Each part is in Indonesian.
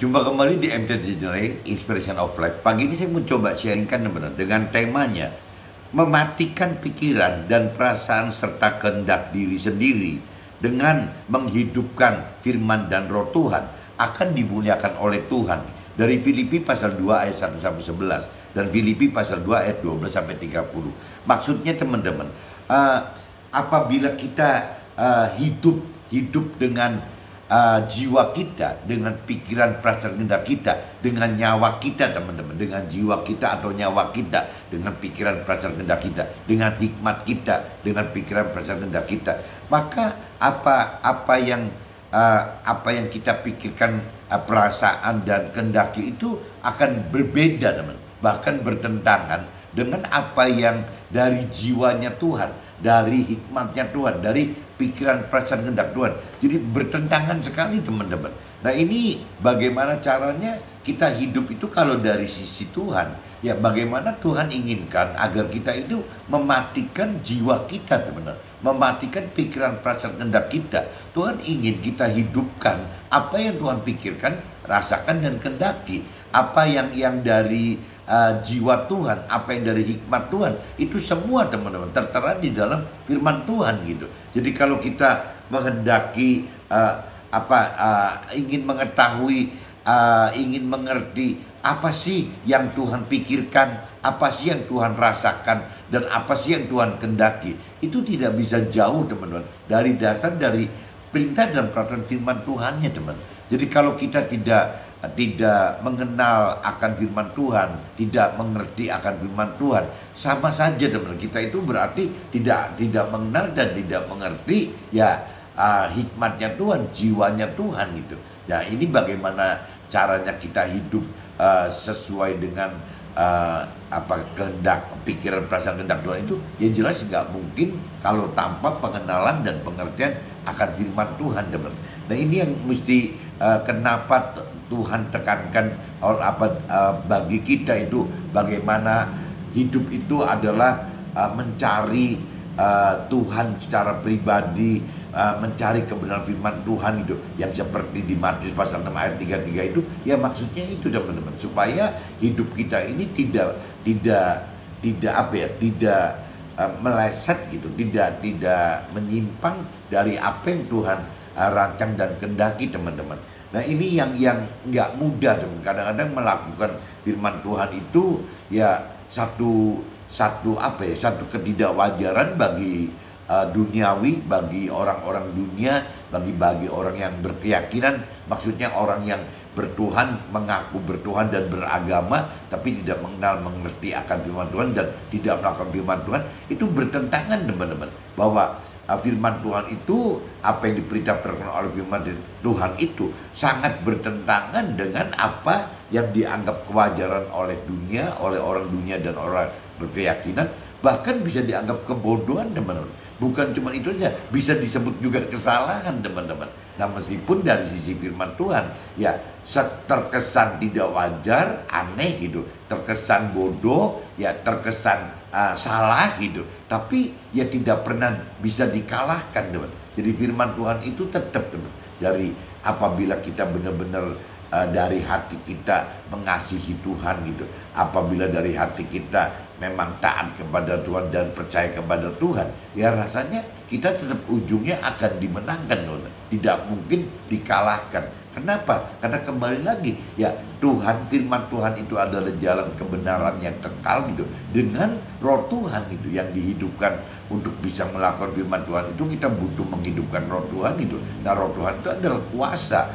Jumpa kembali di MT Generate Inspiration of Life. Pagi ini saya mau coba sharingkan teman-teman dengan temanya mematikan pikiran dan perasaan serta kehendak diri sendiri dengan menghidupkan firman dan roh Tuhan akan dimuliakan oleh Tuhan. Dari Filipi pasal 2 ayat 1 sampai 11 dan Filipi pasal 2 ayat 12 sampai 30. Maksudnya teman-teman, apabila kita hidup dengan jiwa kita, dengan pikiran, perasaan, kehendak kita, dengan nyawa kita teman-teman, dengan jiwa kita atau nyawa kita, dengan pikiran, perasaan, kehendak kita, dengan hikmat kita, dengan pikiran, perasaan, kehendak kita, maka apa yang kita pikirkan, perasaan dan kehendaki itu akan berbeda teman, bahkan bertentangan dengan apa yang dari jiwanya Tuhan, dari hikmatnya Tuhan, dari pikiran, perasaan, kehendak Tuhan. Jadi bertentangan sekali teman-teman. Nah ini bagaimana caranya kita hidup itu kalau dari sisi Tuhan. Ya bagaimana Tuhan inginkan agar kita itu mematikan jiwa kita teman-teman. Mematikan pikiran, perasaan, kehendak kita. Tuhan ingin kita hidupkan apa yang Tuhan pikirkan, rasakan dan kehendaki. Apa yang dari jiwa Tuhan, apa yang dari hikmat Tuhan, itu semua teman-teman tertera di dalam firman Tuhan gitu. Jadi kalau kita menghendaki ingin mengetahui, ingin mengerti apa sih yang Tuhan pikirkan, apa sih yang Tuhan rasakan, dan apa sih yang Tuhan kehendaki, itu tidak bisa jauh teman-teman dari dasar dari perintah dan peraturan firman Tuhannya teman. Jadi kalau kita tidak mengenal akan firman Tuhan, tidak mengerti akan firman Tuhan, sama saja teman. Kita itu berarti tidak mengenal dan tidak mengerti ya hikmatnya Tuhan, jiwanya Tuhan gitu. Ya ini bagaimana caranya kita hidup sesuai dengan kehendak, pikiran, perasaan, kehendak Tuhan itu. Yang jelas nggak mungkin kalau tanpa pengenalan dan pengertian akan firman Tuhan teman. Nah ini yang mesti kenapa Tuhan tekankan bagi kita itu bagaimana hidup itu adalah mencari Tuhan secara pribadi, mencari kebenaran firman Tuhan itu yang seperti di Matius pasal 6 ayat 33 itu. Ya maksudnya itu teman-teman, supaya hidup kita ini tidak meleset gitu, tidak menyimpang dari apa yang Tuhan rancang dan kehendaki teman-teman. Nah ini yang nggak mudah teman. Kadang-kadang melakukan firman Tuhan itu ya satu ketidakwajaran bagi duniawi, bagi orang-orang dunia, bagi orang yang berkeyakinan, maksudnya orang yang bertuhan, mengaku bertuhan dan beragama, tapi tidak mengenal, mengerti akan firman Tuhan dan tidak melakukan firman Tuhan, itu bertentangan teman-teman. Bahwa firman Tuhan itu, apa yang diperintahkan oleh firman Tuhan itu sangat bertentangan dengan apa yang dianggap kewajaran oleh dunia, oleh orang dunia dan orang berkeyakinan, bahkan bisa dianggap kebodohan teman-teman. Bukan cuma itu saja, bisa disebut juga kesalahan teman-teman. Nah meskipun dari sisi firman Tuhan ya terkesan tidak wajar, aneh gitu, terkesan bodoh, ya terkesan salah gitu, tapi ya tidak pernah bisa dikalahkan teman. Jadi firman Tuhan itu tetap teman. Dari apabila kita benar-benar dari hati kita mengasihi Tuhan gitu, apabila dari hati kita memang taat kepada Tuhan dan percaya kepada Tuhan, ya rasanya kita tetap ujungnya akan dimenangkan teman. Tidak mungkin dikalahkan. Kenapa? Karena kembali lagi ya Tuhan, firman Tuhan itu adalah jalan kebenaran yang kekal gitu. Dengan roh Tuhan itu yang dihidupkan untuk bisa melakukan firman Tuhan itu, kita butuh menghidupkan roh Tuhan itu. Nah roh Tuhan itu adalah kuasa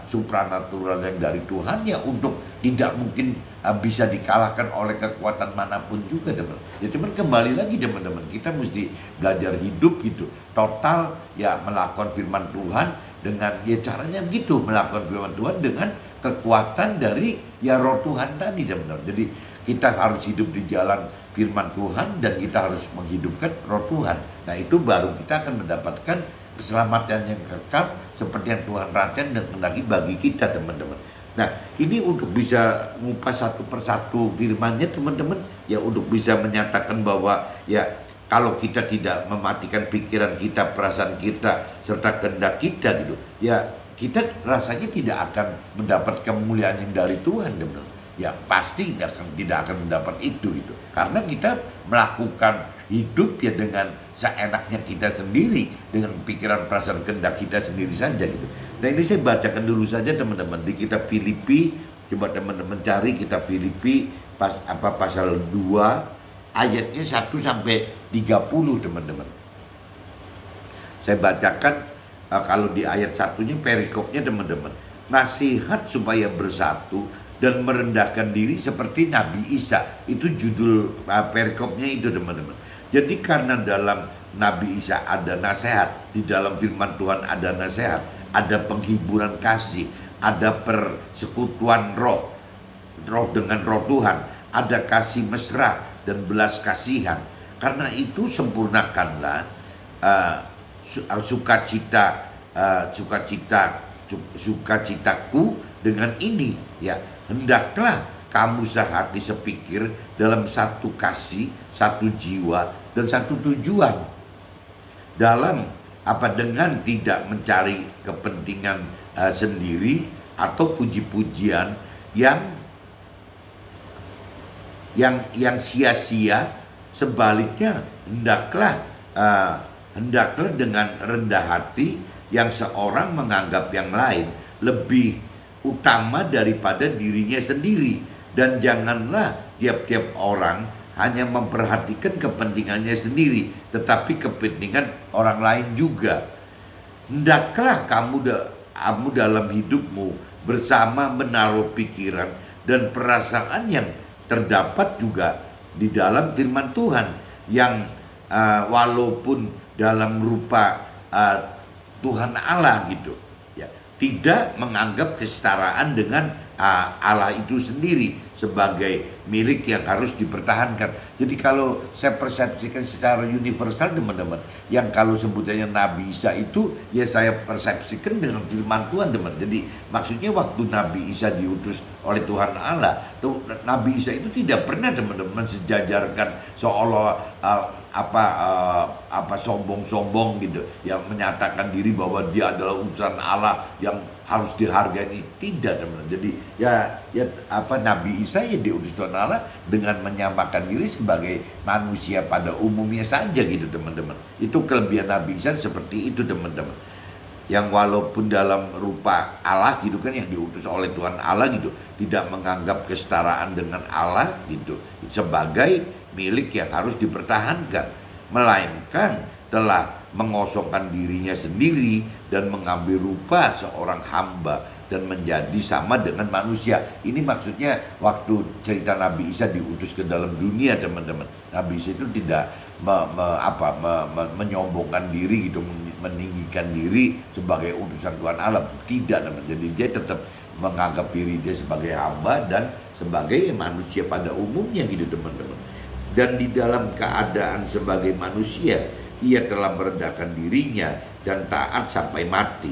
supranatural yang dari Tuhan ya, untuk tidak mungkin bisa dikalahkan oleh kekuatan manapun juga teman. Ya teman, kembali lagi teman-teman, kita mesti belajar hidup gitu total ya, melakukan firman Tuhan dengan ya caranya begitu, melakukan firman Tuhan dengan kekuatan dari ya roh Tuhan tadi teman-teman. Jadi kita harus hidup di jalan firman Tuhan dan kita harus menghidupkan roh Tuhan. Nah itu baru kita akan mendapatkan keselamatan yang kekal seperti yang Tuhan rancang dan kehendaki bagi kita teman-teman. Nah ini untuk bisa ngupas satu persatu firman-Nya teman-teman, ya untuk bisa menyatakan bahwa ya kalau kita tidak mematikan pikiran kita, perasaan kita, serta kehendak kita gitu, ya kita rasanya tidak akan mendapat kemuliaan yang dari Tuhan, teman-teman. Ya pasti tidak akan mendapat itu gitu. Karena kita melakukan hidup ya dengan seenaknya kita sendiri, dengan pikiran, perasaan, kehendak kita sendiri saja gitu. Nah ini saya bacakan dulu saja teman-teman di kitab Filipi. Coba teman-teman cari kitab Filipi pasal 2 ayatnya 1 sampai 30 teman-teman. Saya bacakan. Kalau di ayat 1-nya perikopnya teman-teman, nasihat supaya bersatu dan merendahkan diri seperti Nabi Isa. Itu judul perikopnya itu teman-teman. Jadi karena dalam Nabi Isa ada nasihat, di dalam firman Tuhan ada nasihat, ada penghiburan kasih, ada persekutuan roh dengan roh Tuhan, ada kasih mesra dan belas kasihan. Karena itu sempurnakanlah sukacitaku dengan ini, ya hendaklah kamu sehati sepikir dalam satu kasih, satu jiwa dan satu tujuan, dalam dengan tidak mencari kepentingan sendiri atau puji-pujian yang sia-sia. Sebaliknya hendaklah dengan rendah hati yang seorang menganggap yang lain lebih utama daripada dirinya sendiri, dan janganlah tiap-tiap orang hanya memperhatikan kepentingannya sendiri, tetapi kepentingan orang lain juga. Hendaklah kamu dalam hidupmu bersama menaruh pikiran dan perasaan yang terdapat juga di dalam firman Tuhan, yang walaupun dalam rupa Tuhan Allah gitu, ya tidak menganggap kesetaraan dengan Allah itu sendiri sebagai milik yang harus dipertahankan. Jadi kalau saya persepsikan secara universal teman-teman, yang kalau sebutannya Nabi Isa itu ya saya persepsikan dengan firman Tuhan teman. Jadi maksudnya waktu Nabi Isa diutus oleh Tuhan Allah, Nabi Isa itu tidak pernah teman-teman sejajarkan seolah sombong-sombong gitu, yang menyatakan diri bahwa dia adalah utusan Allah yang harus dihargai. Tidak teman-teman. Jadi Nabi Isa ya diutus Tuhan Allah dengan menyamakan diri sebagai manusia pada umumnya saja gitu teman-teman. Itu kelebihan Nabi Isa seperti itu teman-teman, yang walaupun dalam rupa Allah gitu kan, yang diutus oleh Tuhan Allah gitu, tidak menganggap kesetaraan dengan Allah gitu sebagai milik yang harus dipertahankan, melainkan telah mengosongkan dirinya sendiri dan mengambil rupa seorang hamba dan menjadi sama dengan manusia. Ini maksudnya waktu cerita Nabi Isa diutus ke dalam dunia teman-teman. Nabi Isa itu tidak menyombongkan diri gitu, meninggikan diri sebagai utusan Tuhan Allah. Tidak teman. Jadi dia tetap menganggap diri dia sebagai hamba dan sebagai manusia pada umumnya gitu teman-teman. Dan di dalam keadaan sebagai manusia, ia telah merendahkan dirinya dan taat sampai mati,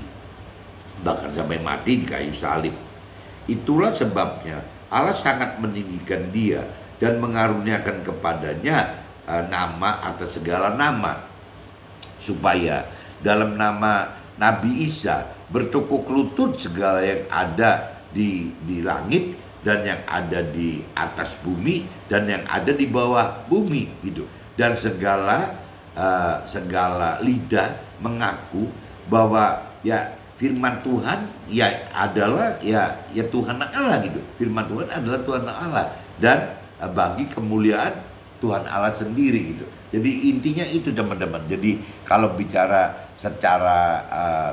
bahkan sampai mati di kayu salib. Itulah sebabnya Allah sangat meninggikan dia dan mengaruniakan kepadanya nama atas segala nama, supaya dalam nama Nabi Isa bertekuk lutut segala yang ada di langit dan yang ada di atas bumi dan yang ada di bawah bumi gitu, dan segala lidah mengaku bahwa ya firman Tuhan ya adalah ya Tuhan Allah gitu. Firman Tuhan adalah Tuhan Allah dan bagi kemuliaan Tuhan Allah sendiri gitu. Jadi intinya itu teman-teman. Jadi kalau bicara secara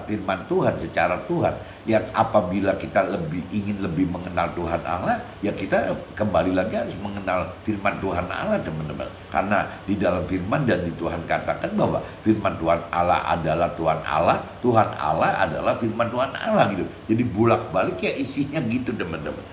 firman Tuhan, secara Tuhan, ya apabila kita ingin lebih mengenal Tuhan Allah, ya kita kembali lagi harus mengenal firman Tuhan Allah teman-teman. Karena di dalam firman dan di Tuhan katakan bahwa firman Tuhan Allah adalah Tuhan Allah adalah firman Tuhan Allah gitu. Jadi bolak-balik ya isinya gitu teman-teman.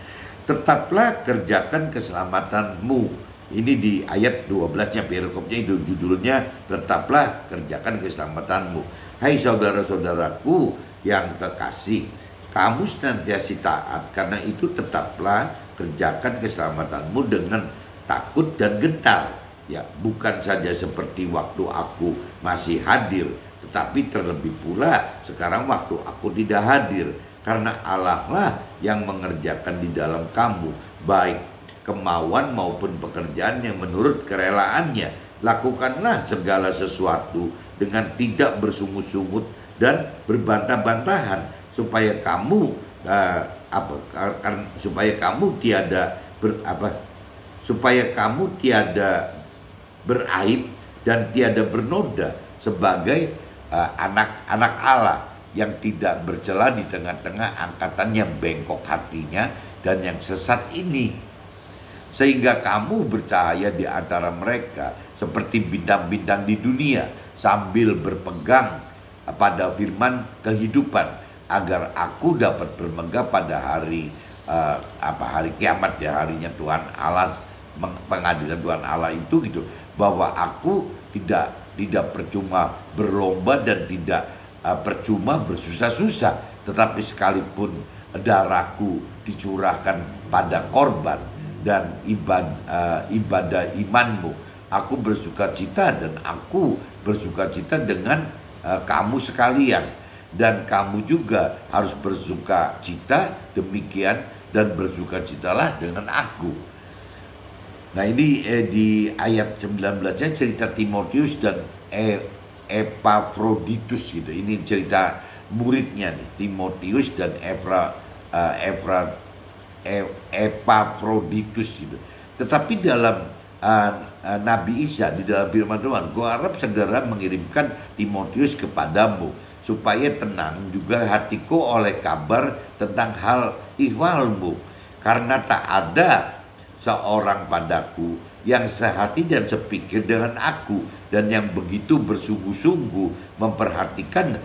Tetaplah kerjakan keselamatanmu. Ini di ayat 12-nya perikopnya itu judulnya, tetaplah kerjakan keselamatanmu. Hai saudara-saudaraku yang kekasih, kamu senantiasa taat, karena itu tetaplah kerjakan keselamatanmu dengan takut dan gentar. Ya, bukan saja seperti waktu aku masih hadir, tetapi terlebih pula sekarang waktu aku tidak hadir, karena Allah lah yang mengerjakan di dalam kamu, baik kemauan maupun pekerjaan yang menurut kerelaannya. Lakukanlah segala sesuatu dengan tidak bersungut-sungut dan berbantah-bantahan, supaya kamu supaya kamu tiada beraib dan tiada bernoda sebagai anak-anak Allah yang tidak bercela di tengah-tengah angkatan yang bengkok hatinya dan yang sesat ini, sehingga kamu bercahaya di antara mereka seperti bintang-bintang di dunia, sambil berpegang pada firman kehidupan, agar aku dapat bermegah pada hari hari kiamat, ya, harinya Tuhan Allah, pengadilan Tuhan Allah itu gitu, bahwa aku tidak percuma berlomba dan tidak percuma bersusah-susah, tetapi sekalipun darahku dicurahkan pada korban dan ibadah imanmu, aku bersukacita, dan aku bersukacita dengan kamu sekalian, dan kamu juga harus bersukacita demikian, dan bersukacitalah dengan aku. Nah, ini di ayat 19-nya cerita Timotius dan Epafroditus gitu. Ini cerita muridnya nih, Timotius dan Epafroditus gitu. Tetapi dalam Nabi Isa, di dalam firman Tuhan, gua harap segera mengirimkan Timotius kepadamu, supaya tenang juga hatiku oleh kabar tentang hal ihwalmu, karena tak ada seorang padaku yang sehati dan sepikir dengan aku, dan yang begitu bersungguh-sungguh memperhatikan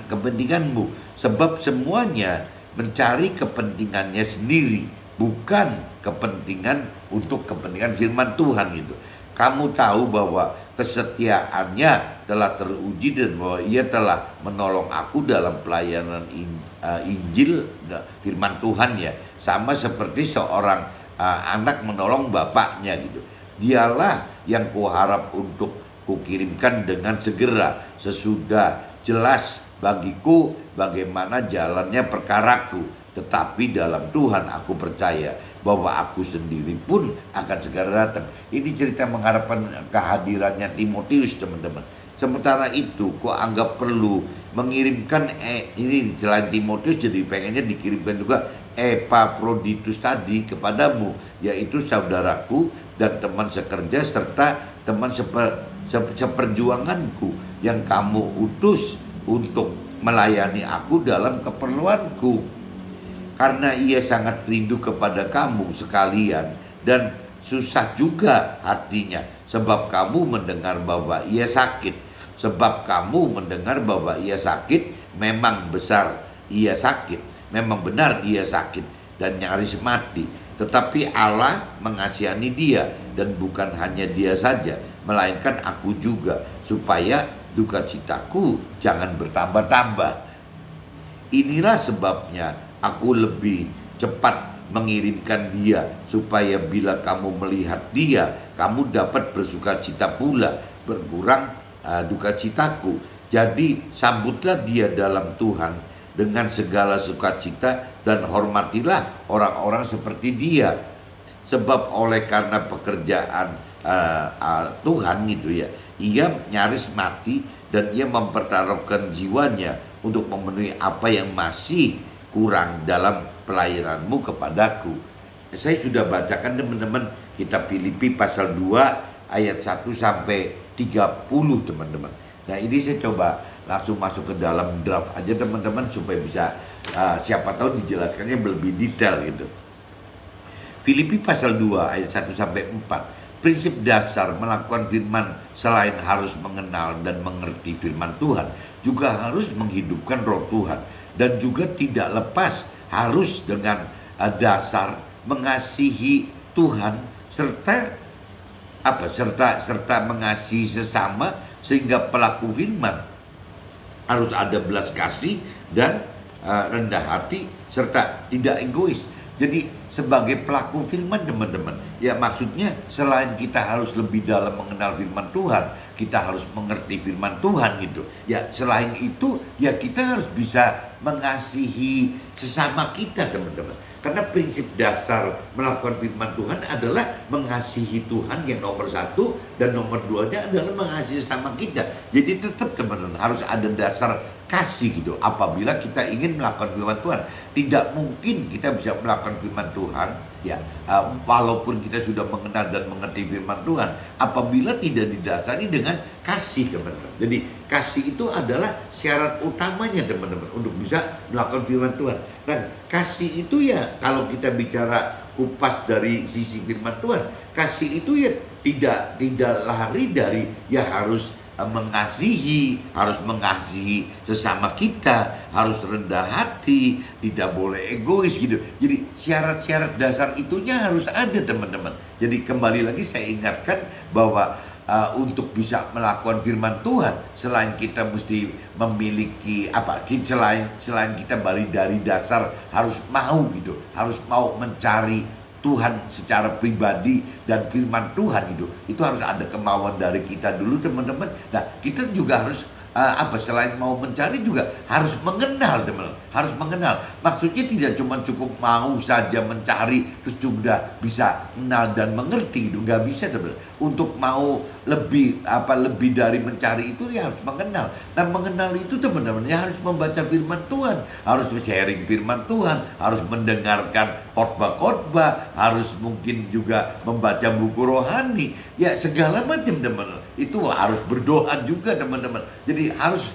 kepentinganmu, sebab semuanya mencari kepentingannya sendiri, bukan kepentingan untuk kepentingan firman Tuhan gitu. Kamu tahu bahwa kesetiaannya telah teruji, dan bahwa ia telah menolong aku dalam pelayanan Injil firman Tuhan, ya, sama seperti seorang anak menolong bapaknya gitu. Dialah yang kuharap untuk kukirimkan dengan segera, sesudah jelas bagiku bagaimana jalannya perkaraku. Tetapi dalam Tuhan aku percaya bahwa aku sendiri pun akan segera datang. Ini cerita mengharapkan kehadirannya Timotius, teman-teman. Sementara itu, ku anggap perlu mengirimkan ini selain Timotius, jadi pengennya dikirimkan juga Epafroditus tadi kepadamu, yaitu saudaraku dan teman sekerja serta teman seperjuanganku yang kamu utus untuk melayani aku dalam keperluanku. Karena ia sangat rindu kepada kamu sekalian, dan susah juga hatinya sebab kamu mendengar bahwa ia sakit. Sebab kamu mendengar bahwa ia sakit, memang benar ia sakit dan nyaris mati. Tetapi Allah mengasihani dia, dan bukan hanya dia saja, melainkan aku juga, supaya duka citaku jangan bertambah-tambah. Inilah sebabnya aku lebih cepat mengirimkan dia, supaya bila kamu melihat dia, kamu dapat bersukacita pula, berkurang duka citaku. Jadi sambutlah dia dalam Tuhan dengan segala sukacita, dan hormatilah orang-orang seperti dia. Sebab oleh karena pekerjaan Tuhan gitu ya, ia nyaris mati, dan ia mempertaruhkan jiwanya untuk memenuhi apa yang masih kurang dalam pelayananmu kepadaku. Saya sudah bacakan, teman-teman, kitab Filipi pasal 2 ayat 1 sampai 30, teman-teman. Nah, ini saya coba langsung masuk ke dalam draft aja, teman-teman, supaya bisa siapa tahu dijelaskannya lebih detail gitu. Filipi pasal 2 ayat 1 sampai 4. Prinsip dasar melakukan firman selain harus mengenal dan mengerti firman Tuhan, juga harus menghidupkan roh Tuhan, dan juga tidak lepas harus dengan dasar mengasihi Tuhan serta mengasihi sesama, sehingga pelaku firman harus ada belas kasih dan rendah hati serta tidak egois. Jadi sebagai pelaku firman teman-teman. Ya maksudnya selain kita harus lebih dalam mengenal firman Tuhan, kita harus mengerti firman Tuhan gitu. Ya selain itu ya kita harus bisa mengasihi sesama kita teman-teman. Karena prinsip dasar melakukan firman Tuhan adalah mengasihi Tuhan yang nomor satu, dan nomor duanya adalah mengasihi sesama kita. Jadi tetap teman-teman harus ada dasar kasih gitu. Apabila kita ingin melakukan firman Tuhan, tidak mungkin kita bisa melakukan firman Tuhan ya walaupun kita sudah mengenal dan mengerti firman Tuhan, apabila tidak didasari dengan kasih teman-teman. Jadi kasih itu adalah syarat utamanya teman-teman untuk bisa melakukan firman Tuhan. Nah kasih itu ya kalau kita bicara kupas dari sisi firman Tuhan, kasih itu ya tidak lari dari ya harus harus mengasihi sesama kita, harus rendah hati, tidak boleh egois gitu. Jadi syarat-syarat dasar itunya harus ada teman-teman. Jadi kembali lagi saya ingatkan bahwa untuk bisa melakukan firman Tuhan, selain kita mesti memiliki selain kita dari dasar harus mau gitu, harus mau mencari Tuhan secara pribadi dan firman Tuhan itu harus ada kemauan dari kita dulu teman-teman. Nah kita juga harus selain mau mencari juga harus mengenal teman-teman, harus mengenal. Maksudnya tidak cuma cukup mau saja mencari terus sudah bisa kenal dan mengerti gitu, nggak bisa teman-teman. Untuk mau lebih dari mencari itu ya harus mengenal. Nah mengenal itu teman-teman ya harus membaca firman Tuhan, harus sharing firman Tuhan, harus mendengarkan khotbah-khotbah, harus mungkin juga membaca buku rohani, ya segala macam teman-teman. Itu harus berdoa juga teman-teman. Jadi harus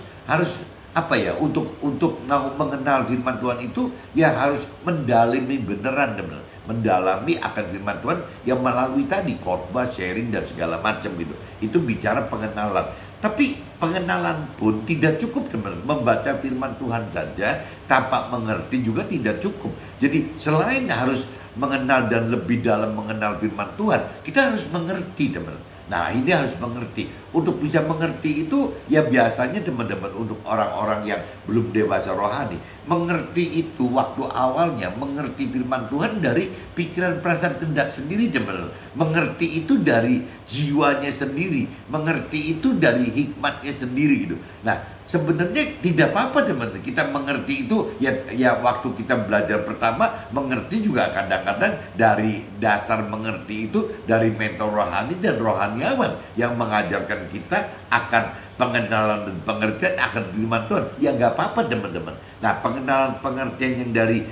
untuk mengenal firman Tuhan itu ya harus mendalami beneran teman-teman. Mendalami akan firman Tuhan yang melalui tadi khotbah, sharing dan segala macam gitu. Itu bicara pengenalan. Tapi pengenalan pun tidak cukup teman-teman. Membaca firman Tuhan saja tanpa mengerti juga tidak cukup. Jadi selain harus mengenal dan lebih dalam mengenal firman Tuhan, kita harus mengerti teman-teman. Nah ini harus mengerti. Untuk bisa mengerti itu ya biasanya teman-teman untuk orang-orang yang belum dewasa rohani, mengerti itu waktu awalnya mengerti firman Tuhan dari pikiran perasaan kehendak sendiri teman-teman. Mengerti itu dari jiwanya sendiri, mengerti itu dari hikmatnya sendiri gitu. Nah sebenarnya tidak apa-apa teman-teman kita mengerti itu ya waktu kita belajar pertama mengerti juga kadang-kadang dari dasar mengerti itu dari mentor rohani dan rohaniawan yang mengajarkan kita akan pengenalan dan pengertian akan firman Tuhan. Ya nggak apa-apa teman-teman. Nah pengenalan pengertian yang dari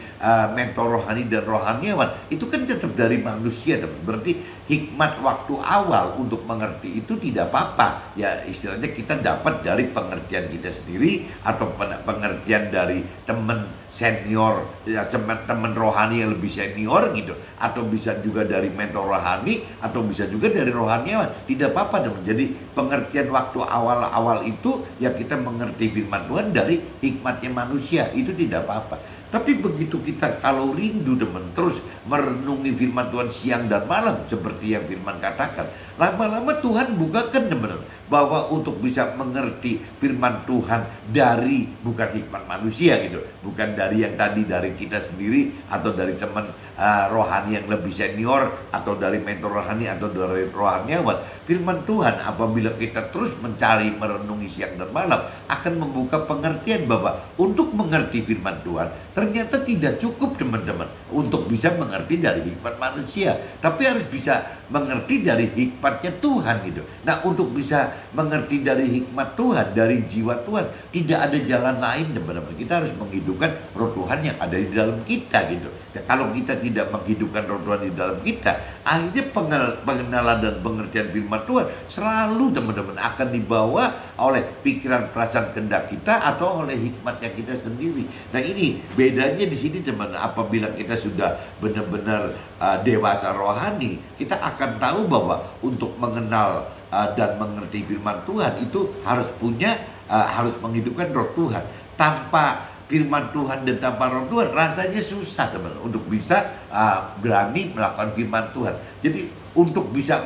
mentor rohani dan rohaniawan itu kan tetap dari manusia teman. Berarti hikmat waktu awal untuk mengerti itu tidak apa-apa. Ya istilahnya kita dapat dari pengertian kita sendiri atau pengertian dari teman senior, ya teman rohani yang lebih senior gitu, atau bisa juga dari mentor rohani, atau bisa juga dari rohaniawan. Tidak apa-apa teman. Jadi pengertian waktu awal-awal itu ya kita mengerti firman Tuhan dari hikmatnya manusia, itu tidak apa-apa. Tapi begitu kita kalau rindu teman terus merenungi firman Tuhan siang dan malam seperti yang firman katakan, lama-lama Tuhan bukakan teman bahwa untuk bisa mengerti firman Tuhan dari bukan hikmat manusia gitu, bukan dari yang tadi dari kita sendiri atau dari teman rohani yang lebih senior atau dari mentor rohani atau dari rohaniawan. Firman Tuhan apabila kita terus mencari merenungi siang dan malam akan membuka pengertian bahwa untuk mengerti firman Tuhan ternyata tidak cukup teman-teman untuk bisa mengerti dari hikmat manusia, tapi harus bisa mengerti dari hikmatnya Tuhan gitu. Nah untuk bisa mengerti dari hikmat Tuhan, dari jiwa Tuhan, tidak ada jalan lain teman-teman. Kita harus menghidupkan roh Tuhan yang ada di dalam kita gitu. Ya, kalau kita tidak menghidupkan roh Tuhan di dalam kita, akhirnya pengenalan dan pengertian firman Tuhan selalu teman-teman akan dibawa oleh pikiran perasaan kehendak kita atau oleh hikmatnya kita sendiri. Nah ini bedanya di sini teman. Apabila kita sudah benar-benar dewasa rohani, kita akan tahu bahwa untuk mengenal dan mengerti firman Tuhan itu harus menghidupkan roh Tuhan. Tanpa firman Tuhan dan tanpa roh Tuhan rasanya susah teman untuk bisa berani melakukan firman Tuhan. Jadi untuk bisa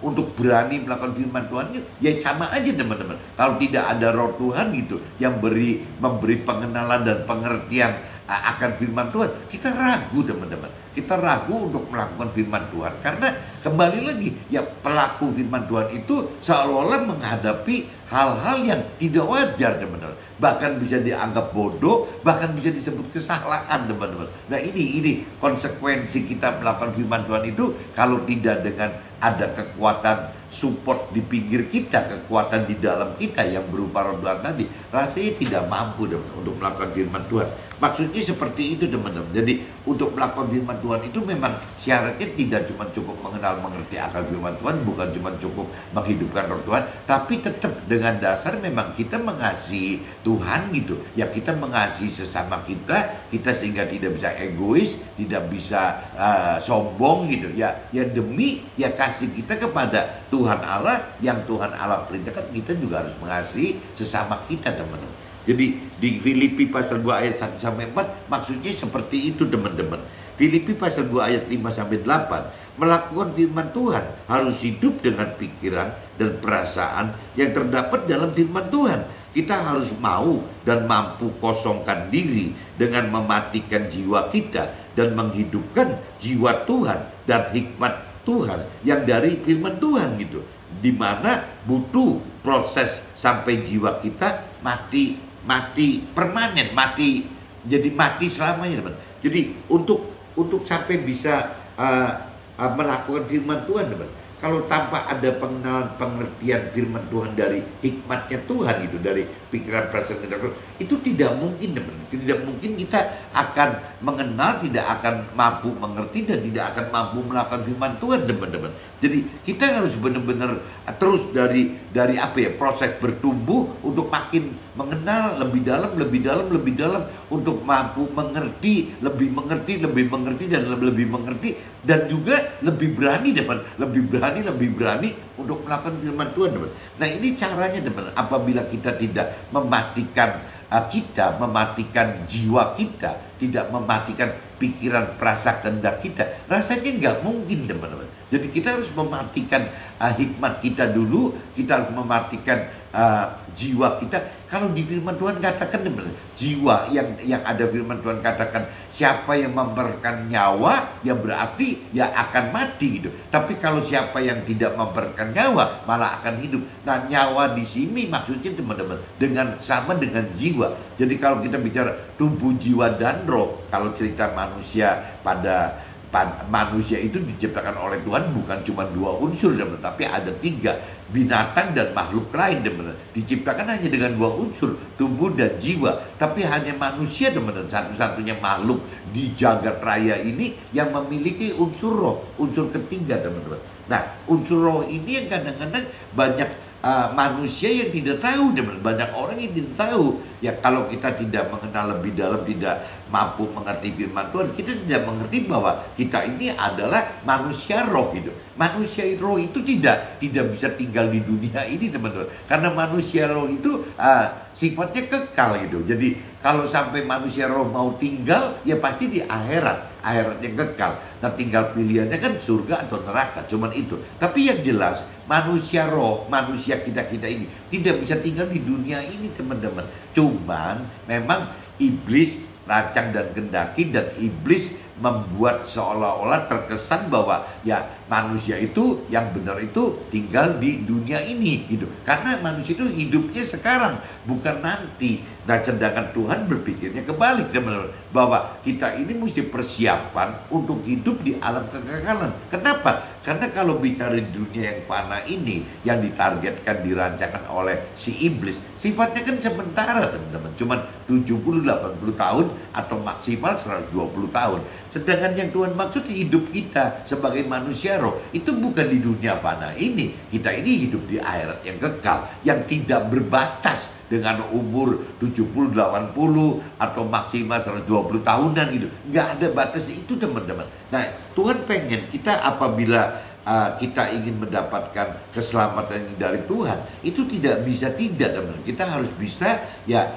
untuk berani melakukan firman Tuhan ya sama aja teman-teman. Kalau tidak ada roh Tuhan gitu yang memberi pengenalan dan pengertian akan firman Tuhan, kita ragu teman-teman. Kita ragu untuk melakukan firman Tuhan karena kembali lagi ya, pelaku firman Tuhan itu seolah-olah menghadapi hal-hal yang tidak wajar, teman-teman. Bahkan bisa dianggap bodoh, bahkan bisa disebut kesalahan, teman-teman. Nah, ini konsekuensi kita melakukan firman Tuhan itu kalau tidak dengan ada kekuatan support di pinggir kita, kekuatan di dalam kita yang berupa roh Tuhan tadi, rasanya tidak mampu, teman-teman, untuk melakukan firman Tuhan. Maksudnya seperti itu, teman-teman. Jadi untuk melakukan firman Tuhan itu memang syaratnya tidak cuma cukup mengenal mengerti akal firman Tuhan, bukan cuma cukup menghidupkan roh Tuhan, tapi tetap dengan dasar memang kita mengasihi Tuhan gitu. Ya, kita mengasihi sesama kita sehingga tidak bisa egois, tidak bisa sombong gitu. Ya demi ya kasih kita kepada Tuhan Allah, yang Tuhan Allah perintahkan kita juga harus mengasihi sesama kita, teman-teman. Jadi di Filipi pasal 2 ayat 1 sampai 4 maksudnya seperti itu, teman-teman. Filipi pasal 2 ayat 5 sampai 8, melakukan firman Tuhan harus hidup dengan pikiran dan perasaan yang terdapat dalam firman Tuhan. Kita harus mau dan mampu kosongkan diri dengan mematikan jiwa kita dan menghidupkan jiwa Tuhan dan hikmat Tuhan yang dari firman Tuhan gitu. Dimana butuh proses sampai jiwa kita mati permanen, jadi mati selamanya, teman. Jadi untuk sampai bisa melakukan firman Tuhan, teman, kalau tanpa ada pengertian firman Tuhan dari hikmatnya Tuhan itu, dari pikiran perasaan kita, itu tidak mungkin, teman. Tidak mungkin kita akan mengenal, tidak akan mampu mengerti, dan tidak akan mampu melakukan firman Tuhan, teman-teman. Jadi kita harus benar-benar terus dari apa ya, proses bertumbuh untuk makin mengenal lebih dalam untuk mampu mengerti, lebih mengerti dan lebih mengerti, dan juga lebih berani, teman, lebih berani untuk melakukan firman Tuhan, teman. Nah, ini caranya, teman. Apabila kita tidak mematikan mematikan jiwa kita, tidak mematikan pikiran, perasaan, kehendak kita, rasanya nggak mungkin, teman-teman. Jadi kita harus mematikan hikmat kita dulu, kita harus mematikan jiwa kita. Kalau di firman Tuhan katakan, teman-teman, jiwa yang ada firman Tuhan katakan, siapa yang memperkan nyawa, ya berarti ya akan mati gitu. Tapi kalau siapa yang tidak memperkan nyawa, malah akan hidup. Nah, nyawa di sini maksudnya, teman-teman, sama dengan jiwa. Jadi kalau kita bicara tubuh, jiwa, dan roh, kalau cerita manusia pada manusia itu diciptakan oleh Tuhan bukan cuma 2 unsur, teman, tapi ada 3, binatang dan makhluk lain, teman. Diciptakan hanya dengan 2 unsur, tubuh dan jiwa. Tapi hanya manusia, teman, satu-satunya makhluk di jagat raya ini yang memiliki unsur roh, unsur ketiga, teman-teman. Nah, unsur roh ini yang kadang-kadang banyak manusia yang tidak tahu, teman. Banyak orang yang tidak tahu. Ya, kalau kita tidak mengenal lebih dalam, tidak mampu mengerti firman Tuhan, kita tidak mengerti bahwa kita ini adalah manusia roh gitu. Manusia roh itu tidak bisa tinggal di dunia ini, teman-teman. Karena manusia roh itu sifatnya kekal gitu. Jadi kalau sampai manusia roh mau tinggal, ya pasti di akhirat yang kekal. Nah, tinggal pilihannya kan surga atau neraka, cuman itu. Tapi yang jelas manusia roh, manusia kita ini tidak bisa tinggal di dunia ini, teman-teman. Cuman memang iblis rancang dan kendaki, dan iblis membuat seolah-olah terkesan bahwa ya manusia itu yang benar itu tinggal di dunia ini gitu. Karena manusia itu hidupnya sekarang, bukan nanti. Nah, sedangkan Tuhan berpikirnya kebalik, teman-teman, bahwa kita ini mesti persiapan untuk hidup di alam kekekalan. Kenapa? Karena kalau bicara di dunia yang fana ini, yang ditargetkan, dirancangkan oleh si iblis, sifatnya kan sementara, teman-teman. Cuman 70-80 tahun atau maksimal 120 tahun. Sedangkan yang Tuhan maksud hidup kita sebagai manusia roh itu bukan di dunia fana ini. Kita ini hidup di akhirat yang kekal, yang tidak berbatas dengan umur 70, 80 atau maksimal 120 tahunan gitu. Nggak ada batas itu, teman-teman. Nah, Tuhan pengen kita apabila kita ingin mendapatkan keselamatan dari Tuhan, itu tidak bisa tidak, teman-teman. Kita harus bisa ya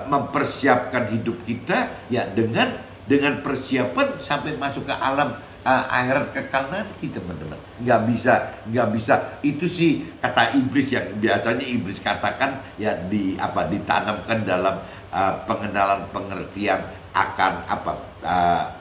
mempersiapkan hidup kita ya dengan persiapan sampai masuk ke alam akhirat kekal nanti, teman-teman. Nggak bisa itu sih kata iblis yang biasanya iblis katakan ya ditanamkan dalam pengenalan pengertian akan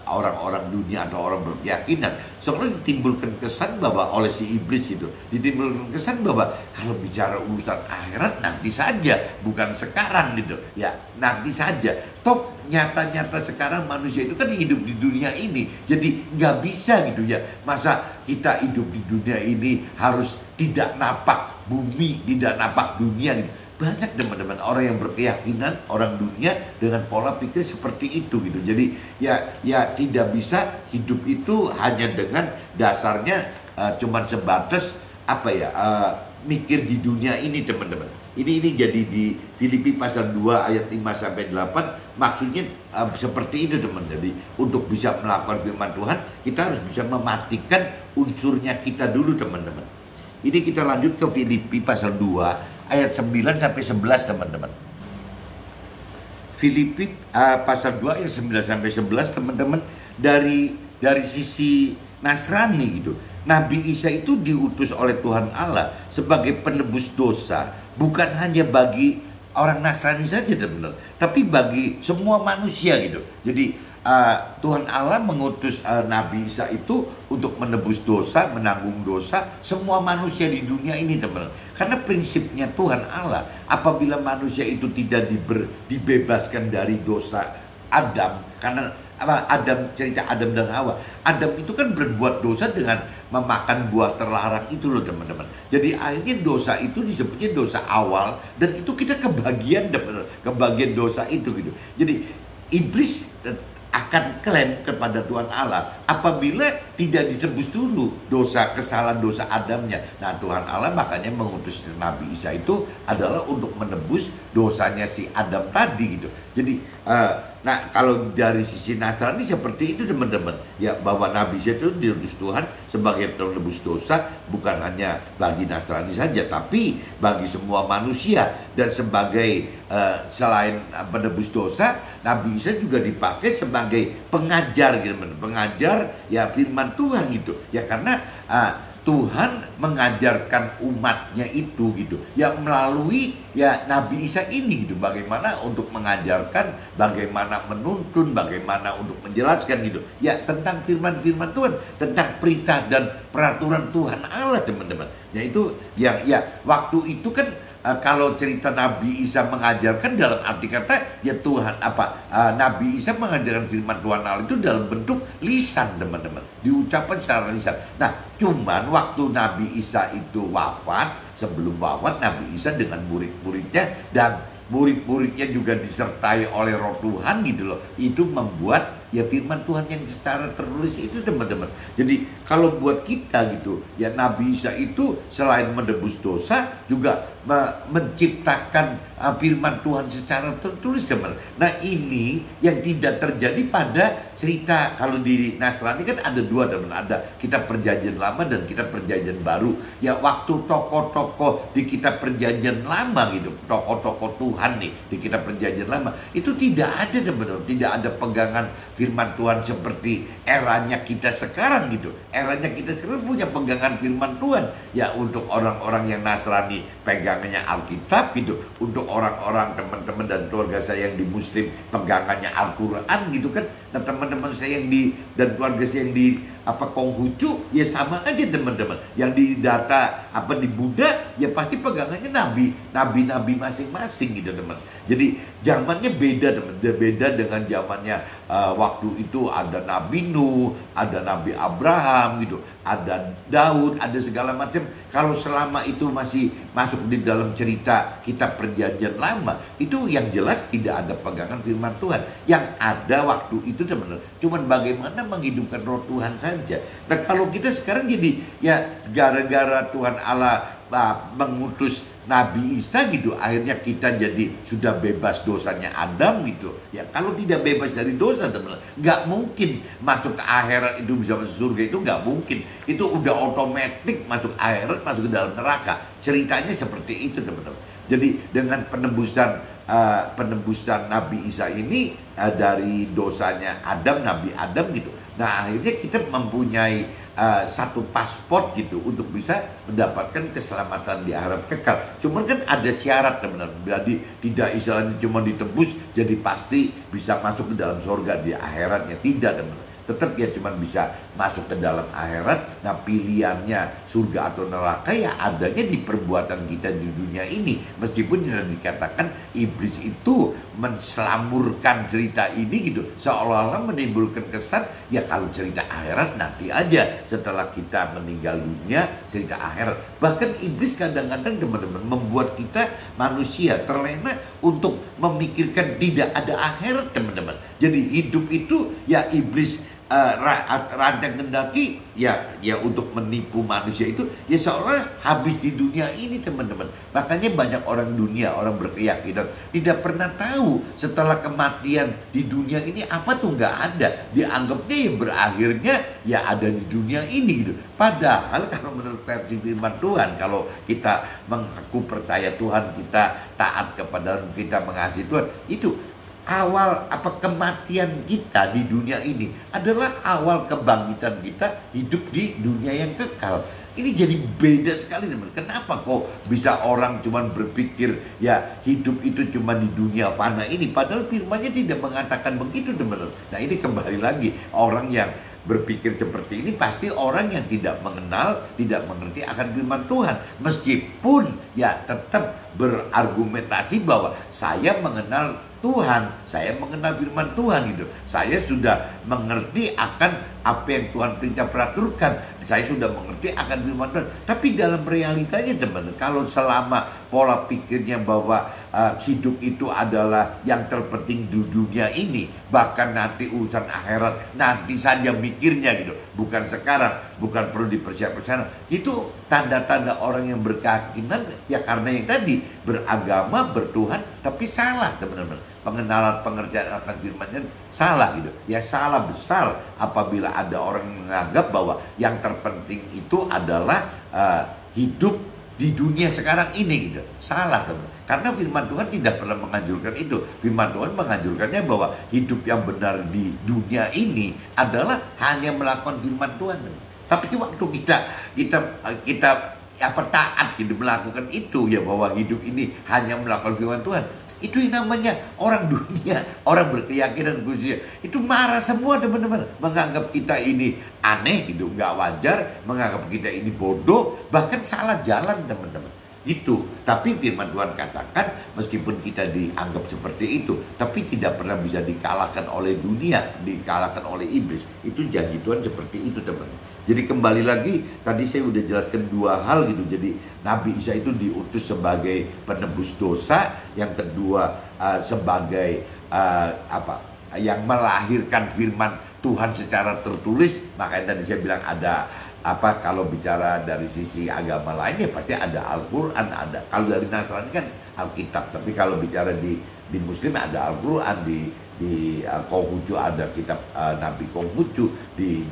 orang-orang dunia atau orang berkeyakinan, seolah ditimbulkan kesan bahwa oleh si iblis gitu, ditimbulkan kesan bahwa kalau bicara urusan akhirat nanti saja, bukan sekarang gitu ya, nanti saja. Toh nyata-nyata sekarang manusia itu kan hidup di dunia ini, jadi nggak bisa gitu ya, masa kita hidup di dunia ini harus tidak napak bumi, tidak napak dunia gitu. Banyak teman-teman orang yang berkeyakinan, orang dunia dengan pola pikir seperti itu gitu. Jadi ya tidak bisa hidup itu hanya dengan dasarnya cuman sebatas mikir di dunia ini teman-teman. Ini jadi di Filipi pasal 2 ayat 5 sampai 8 maksudnya seperti itu teman. Jadi untuk bisa melakukan firman Tuhan kita harus bisa mematikan unsurnya kita dulu teman-teman. Ini kita lanjut ke Filipi pasal 2 ayat 9 sampai 11 teman-teman. Filipi pasal 2 ayat 9 sampai 11 teman-teman, dari sisi Nasrani gitu. Nabi Isa itu diutus oleh Tuhan Allah sebagai penebus dosa, bukan hanya bagi orang Nasrani saja teman-teman, tapi bagi semua manusia gitu. Jadi Tuhan Allah mengutus Nabi Isa itu untuk menebus dosa, menanggung dosa semua manusia di dunia ini teman-teman. Karena prinsipnya Tuhan Allah, apabila manusia itu tidak dibebaskan dari dosa Adam, karena cerita Adam dan Hawa. Adam itu kan berbuat dosa dengan memakan buah terlarang itu loh teman-teman. Jadi akhirnya dosa itu disebutnya dosa awal, dan itu kita kebagian dosa itu gitu. Jadi iblis akan klaim kepada Tuhan Allah apabila tidak ditebus dulu kesalahan dosa Adamnya. Nah Tuhan Allah makanya mengutus Nabi Isa itu adalah untuk menebus dosanya si Adam tadi gitu. Jadi nah kalau dari sisi Nasrani seperti itu teman-teman ya, bahwa Nabi Isa itu diutus Tuhan sebagai penebus dosa bukan hanya bagi Nasrani saja, tapi bagi semua manusia. Dan sebagai selain penebus dosa, Nabi Isa juga dipakai sebagai pengajar gitu, pengajar ya firman Tuhan gitu ya, karena Tuhan mengajarkan umatnya itu gitu ya melalui ya Nabi Isa ini gitu, bagaimana untuk mengajarkan, bagaimana menuntun, bagaimana untuk menjelaskan gitu ya tentang firman-firman Tuhan, tentang perintah dan peraturan Tuhan Allah teman-teman. Ya itu yang ya waktu itu kan kalau cerita Nabi Isa mengajarkan dalam arti kata ya Tuhan Nabi Isa mengajarkan firman Tuhan Allah itu dalam bentuk lisan teman-teman, diucapkan secara lisan. Nah cuman waktu Nabi Isa itu wafat, sebelum wafat Nabi Isa dengan murid-muridnya dan murid-muridnya juga disertai oleh Roh Tuhan gitu loh, itu membuat ya firman Tuhan yang secara tertulis itu teman-teman. Jadi kalau buat kita gitu ya, Nabi Isa itu selain menebus dosa juga menciptakan firman Tuhan secara tertulis teman. Nah ini yang tidak terjadi pada cerita, kalau di Nasrani kan ada dua teman, ada kitab perjanjian lama dan kitab perjanjian baru. Ya waktu tokoh-tokoh di kitab perjanjian lama gitu, tokoh-tokoh Tuhan nih di kitab perjanjian lama itu tidak ada teman-teman, tidak ada pegangan firman Tuhan seperti eranya kita sekarang gitu. Eranya kita sekarang punya pegangan firman Tuhan. Ya untuk orang-orang yang Nasrani pegangannya Alkitab gitu. Untuk orang-orang teman-teman dan keluarga saya yang di Muslim pegangannya Al-Quran gitu kan. Nah teman-teman saya yang dan keluarga saya yang di Konghucu ya sama aja teman-teman. Yang di data di Buddha ya pasti pegangannya nabi masing-masing gitu teman. Jadi zamannya beda teman, beda dengan zamannya waktu itu ada Nabi Nuh, ada Nabi Abraham gitu, ada Daud, ada segala macam. Kalau selama itu masih masuk di dalam cerita kitab perjanjian lama, itu yang jelas tidak ada pegangan firman Tuhan. Yang ada waktu itu teman-teman cuman bagaimana menghidupkan Roh Tuhan saja. Nah kalau kita sekarang jadi ya gara-gara Tuhan Allah mengutus Nabi Isa gitu, akhirnya kita jadi sudah bebas dosanya Adam gitu. Ya kalau tidak bebas dari dosa teman-teman, nggak mungkin masuk ke akhirat itu bisa masuk surga, itu nggak mungkin. Itu udah otomatis masuk akhirat, masuk ke dalam neraka. Ceritanya seperti itu teman-teman. Jadi dengan penebusan penebusan Nabi Isa ini dari dosanya Adam, Nabi Adam gitu. Nah akhirnya kita mempunyai satu paspor gitu untuk bisa mendapatkan keselamatan di akhirat kekal. Cuman kan ada syarat teman-teman. Jadi tidak istilahnya cuma ditebus jadi pasti bisa masuk ke dalam surga di akhiratnya. Tidak teman-teman. Tetap ya cuma bisa masuk ke dalam akhirat. Nah pilihannya surga atau neraka ya adanya di perbuatan kita di dunia ini. Meskipun yang dikatakan iblis itu menselamurkan cerita ini gitu, seolah-olah menimbulkan kesan ya kalau cerita akhirat nanti aja setelah kita meninggal dunia, cerita akhirat. Bahkan iblis kadang-kadang teman-teman membuat kita manusia terlena untuk memikirkan tidak ada akhirat teman-teman. Jadi hidup itu ya iblis rancang kendaki ya untuk menipu manusia itu ya seolah habis di dunia ini teman-teman. Makanya banyak orang dunia, orang berkeyakinan tidak pernah tahu setelah kematian di dunia ini apa tuh, nggak ada. Dianggapnya ya berakhirnya ya ada di dunia ini gitu. Padahal kalau menurut versi firman Tuhan, kalau kita mengaku percaya Tuhan, kita taat kepada Tuhan, kita mengasihi Tuhan, itu awal kematian kita di dunia ini adalah awal kebangkitan kita hidup di dunia yang kekal. Ini jadi beda sekali teman. Kenapa kok bisa orang cuma berpikir ya hidup itu cuma di dunia fana ini, padahal firman-Nya tidak mengatakan begitu teman. Nah ini kembali lagi, orang yang berpikir seperti ini pasti orang yang tidak mengenal, tidak mengerti akan firman Tuhan. Meskipun ya tetap berargumentasi bahwa saya mengenal Tuhan, saya mengenal firman Tuhan gitu. Saya sudah mengerti akan apa yang Tuhan perintah peraturkan. Saya sudah mengerti akan firman Tuhan. Tapi dalam realitanya teman, kalau selama pola pikirnya bahwa hidup itu adalah yang terpenting di dunia ini, bahkan nanti urusan akhirat nanti saja mikirnya gitu, bukan sekarang, bukan perlu dipersiapkan sekarang. Itu tanda-tanda orang yang berkeyakinan ya karena yang tadi beragama, bertuhan tapi salah teman-teman. Pengenalan pengertian akan firman-Nya salah gitu. Ya salah besar apabila ada orang yang menganggap bahwa yang terpenting itu adalah hidup di dunia sekarang ini gitu. Salah teman. Karena firman Tuhan tidak pernah menganjurkan itu. Firman Tuhan menganjurkannya bahwa hidup yang benar di dunia ini adalah hanya melakukan firman Tuhan. Tapi waktu kita taat gitu melakukan itu ya, bahwa hidup ini hanya melakukan firman Tuhan, itu yang namanya orang dunia, orang berkeyakinan khususnya itu marah semua teman-teman, menganggap kita ini aneh gitu, nggak wajar, menganggap kita ini bodoh, bahkan salah jalan teman-teman itu. Tapi firman Tuhan katakan meskipun kita dianggap seperti itu, tapi tidak pernah bisa dikalahkan oleh dunia, dikalahkan oleh iblis. Itu janji Tuhan seperti itu teman-teman. Jadi kembali lagi, tadi saya udah jelaskan dua hal gitu. Jadi Nabi Isa itu diutus sebagai penebus dosa, yang kedua sebagai yang melahirkan firman Tuhan secara tertulis. Makanya tadi saya bilang ada kalau bicara dari sisi agama lain ya pasti ada Al-Quran, ada. Kalau dari Nasrani kan Alkitab, tapi kalau bicara di Muslim ada Al-Quran, di Konghucu ada kitab Nabi Konghucu, di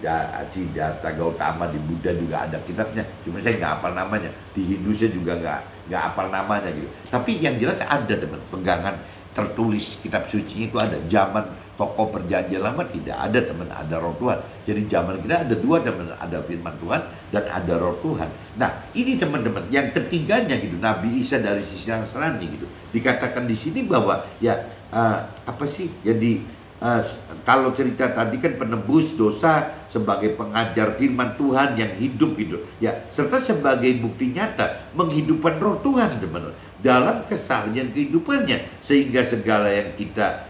Siddhartha Gautama di Buddha juga ada kitabnya, cuma saya nggak hafal namanya. Di Hindu saya juga nggak hafal namanya gitu. Tapi yang jelas ada teman, pegangan tertulis kitab suci itu ada. Zaman tokoh perjanjian lama tidak ada teman, ada roh Tuhan. Jadi zaman kita ada dua teman, ada firman Tuhan dan ada roh Tuhan. Nah ini teman-teman yang ketiganya gitu, Nabi Isa dari sisi Nasrani gitu. Dikatakan di sini bahwa ya jadi kalau cerita tadi kan penebus dosa sebagai pengajar firman Tuhan yang hidup gitu ya, serta sebagai bukti nyata menghidupkan roh Tuhan teman-teman dalam keseharian kehidupannya, sehingga segala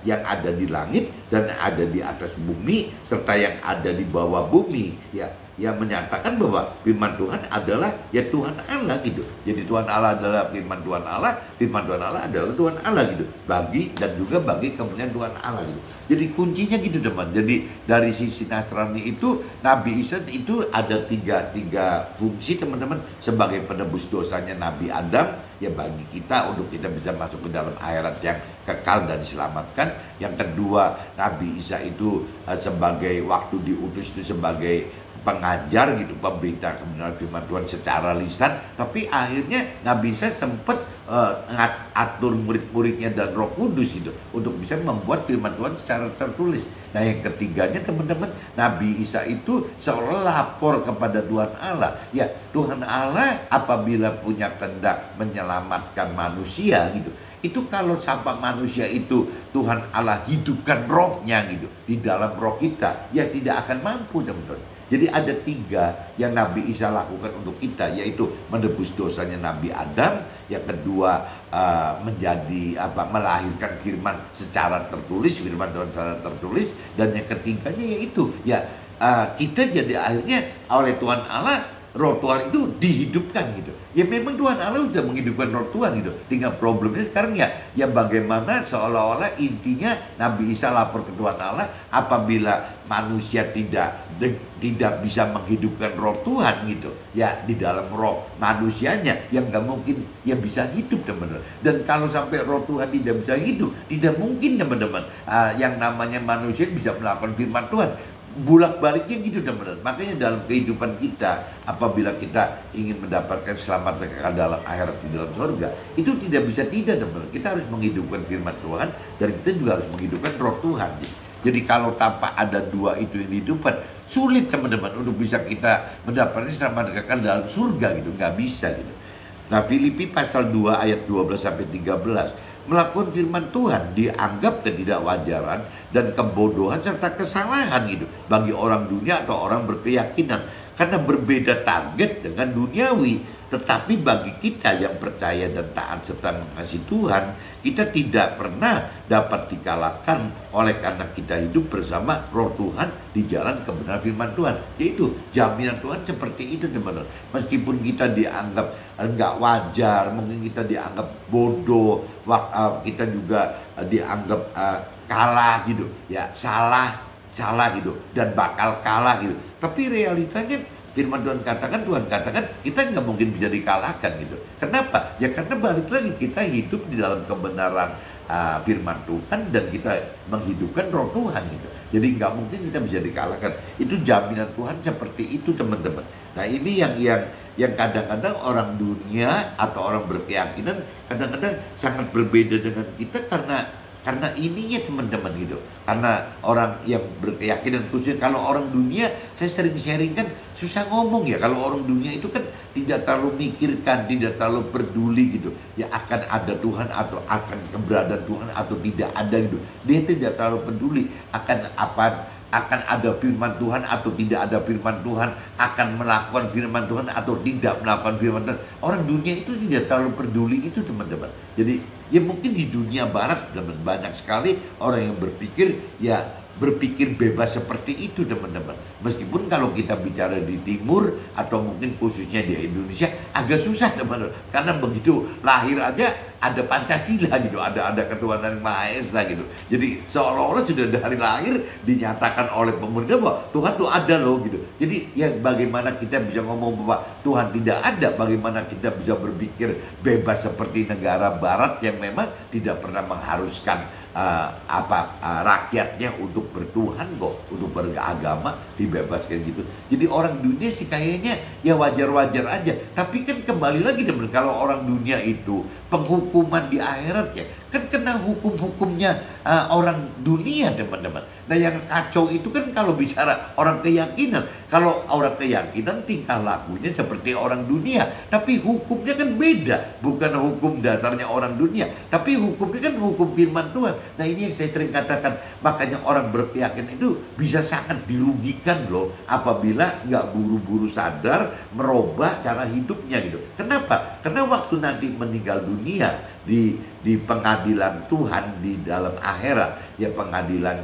yang ada di langit dan ada di atas bumi serta yang ada di bawah bumi ya, yang menyatakan bahwa firman Tuhan adalah ya Tuhan Allah gitu. Jadi Tuhan Allah adalah firman Tuhan Allah, firman Tuhan Allah adalah Tuhan Allah gitu, bagi dan juga bagi kemuliaan Tuhan Allah gitu. Jadi kuncinya gitu teman. Jadi dari sisi Nasrani itu Nabi Isa itu ada tiga fungsi teman-teman, sebagai penebus dosanya Nabi Adam ya, bagi kita untuk kita bisa masuk ke dalam akhirat yang kekal dan diselamatkan. Yang kedua Nabi Isa itu sebagai waktu diutus itu sebagai pengajar gitu, pemberita kebenaran firman Tuhan secara lisan, tapi akhirnya Nabi Isa sempat atur murid-muridnya dan Roh Kudus gitu untuk bisa membuat firman Tuhan secara tertulis. Nah, yang ketiganya teman-teman, Nabi Isa itu seolah lapor kepada Tuhan Allah. Ya, Tuhan Allah apabila punya kehendak menyelamatkan manusia gitu, itu kalau sampai manusia itu Tuhan Allah hidupkan rohnya gitu di dalam roh kita, ya tidak akan mampu teman-teman. Jadi ada 3 yang Nabi Isa lakukan untuk kita, yaitu menebus dosanya Nabi Adam, yang kedua melahirkan firman secara tertulis, firman Tuhan secara tertulis, dan yang ketiganya yaitu kita jadi akhirnya oleh Tuhan Allah, roh Tuhan itu dihidupkan gitu. Ya memang Tuhan Allah sudah menghidupkan roh Tuhan gitu. Tinggal problemnya sekarang ya bagaimana seolah-olah intinya Nabi Isa lapor ke Tuhan Allah apabila manusia tidak bisa menghidupkan roh Tuhan gitu. Ya di dalam roh manusianya yang nggak mungkin yang bisa hidup teman-teman. Dan kalau sampai roh Tuhan tidak bisa hidup, tidak mungkin teman-teman yang namanya manusia bisa melakukan firman Tuhan. Bulak-baliknya gitu teman-teman. Makanya dalam kehidupan kita, apabila kita ingin mendapatkan selamat kekal dalam akhirat di dalam surga, itu tidak bisa tidak teman-teman. Kita harus menghidupkan firman Tuhan, dan kita juga harus menghidupkan roh Tuhan. Jadi kalau tanpa ada 2 itu yang dihidupkan, sulit teman-teman untuk bisa kita mendapatkan selamat kekal dalam surga gitu. Nggak bisa gitu. Nah, Filipi pasal 2 ayat 12-13, melakukan firman Tuhan dianggap ketidakwajaran dan kebodohan serta kesalahan gitu bagi orang dunia atau orang berkeyakinan, karena berbeda target dengan duniawi. Tetapi bagi kita yang percaya dan taat serta mengasihi Tuhan, kita tidak pernah dapat dikalahkan oleh karena kita hidup bersama roh Tuhan di jalan kebenaran firman Tuhan. Yaitu jaminan Tuhan seperti itu teman-teman. Meskipun kita dianggap nggak wajar, mungkin kita dianggap bodoh, kita juga dianggap kalah gitu, ya salah gitu, dan bakal kalah gitu. Tapi realitanya firman Tuhan katakan kita nggak mungkin bisa dikalahkan gitu. Kenapa? Ya karena balik lagi kita hidup di dalam kebenaran firman Tuhan, dan kita menghidupkan roh Tuhan gitu. Jadi nggak mungkin kita bisa dikalahkan. Itu jaminan Tuhan seperti itu teman-teman. Nah ini yang kadang-kadang orang dunia atau orang berkeyakinan kadang-kadang sangat berbeda dengan kita karena ininya teman-teman gitu. Karena orang yang berkeyakinan, khususnya kalau orang dunia, saya sering sharing kan susah ngomong ya. Kalau orang dunia itu kan tidak terlalu mikirkan, tidak terlalu peduli gitu. Ya akan ada Tuhan atau akan keberadaan Tuhan atau tidak ada gitu. Dia tidak terlalu peduli akan ada firman Tuhan atau tidak ada firman Tuhan, akan melakukan firman Tuhan atau tidak melakukan firman Tuhan. Orang dunia itu tidak terlalu peduli itu teman-teman. Jadi ya mungkin di dunia barat banyak sekali orang yang berpikir bebas seperti itu teman-teman. Meskipun kalau kita bicara di timur atau mungkin khususnya di Indonesia agak susah teman-teman. Karena begitu lahir aja ada Pancasila gitu, ada ketuhanan yang Maha Esa gitu. Jadi seolah-olah sudah dari lahir dinyatakan oleh pemerintah bahwa Tuhan tuh ada loh gitu. Jadi ya bagaimana kita bisa ngomong bahwa Tuhan tidak ada, bagaimana kita bisa berpikir bebas seperti negara barat yang memang tidak pernah mengharuskan rakyatnya untuk bertuhan kok, untuk beragama dibebaskan gitu. Jadi orang dunia sih kayaknya ya wajar-wajar aja. Tapi kan kembali lagi teman, kalau orang dunia itu penghukuman di akhiratnya kan kena hukum-hukumnya orang dunia teman-teman. Nah yang kacau itu kan kalau bicara orang keyakinan. Kalau orang keyakinan tingkah lakunya seperti orang dunia, tapi hukumnya kan beda. Bukan hukum dasarnya orang dunia, tapi hukumnya kan hukum firman Tuhan. Nah ini yang saya sering katakan, makanya orang berkeyakinan itu bisa sangat dirugikan loh apabila nggak buru-buru sadar merubah cara hidupnya gitu. Kenapa? Karena waktu nanti meninggal dunia di pengadilan Tuhan di dalam akhirat, ya pengadilan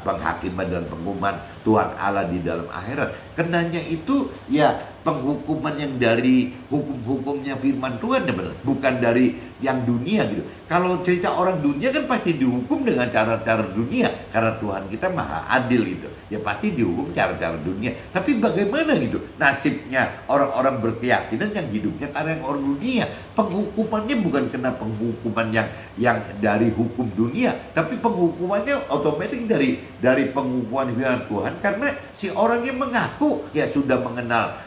penghakiman dan pengumuman Tuhan Allah di dalam akhirat, kenanya itu ya penghukuman yang dari hukum-hukumnya firman Tuhan, teman-teman, bukan dari yang dunia gitu. Kalau cerita orang dunia kan pasti dihukum dengan cara-cara dunia, karena Tuhan kita maha adil gitu. Ya pasti dihukum cara-cara dunia. Tapi bagaimana gitu nasibnya orang-orang berkeyakinan yang hidupnya karena yang orang dunia? Penghukumannya bukan kena penghukuman yang dari hukum dunia, tapi penghukumannya otomatis dari penghukuman firman Tuhan, karena si orang yang mengaku ya sudah mengenal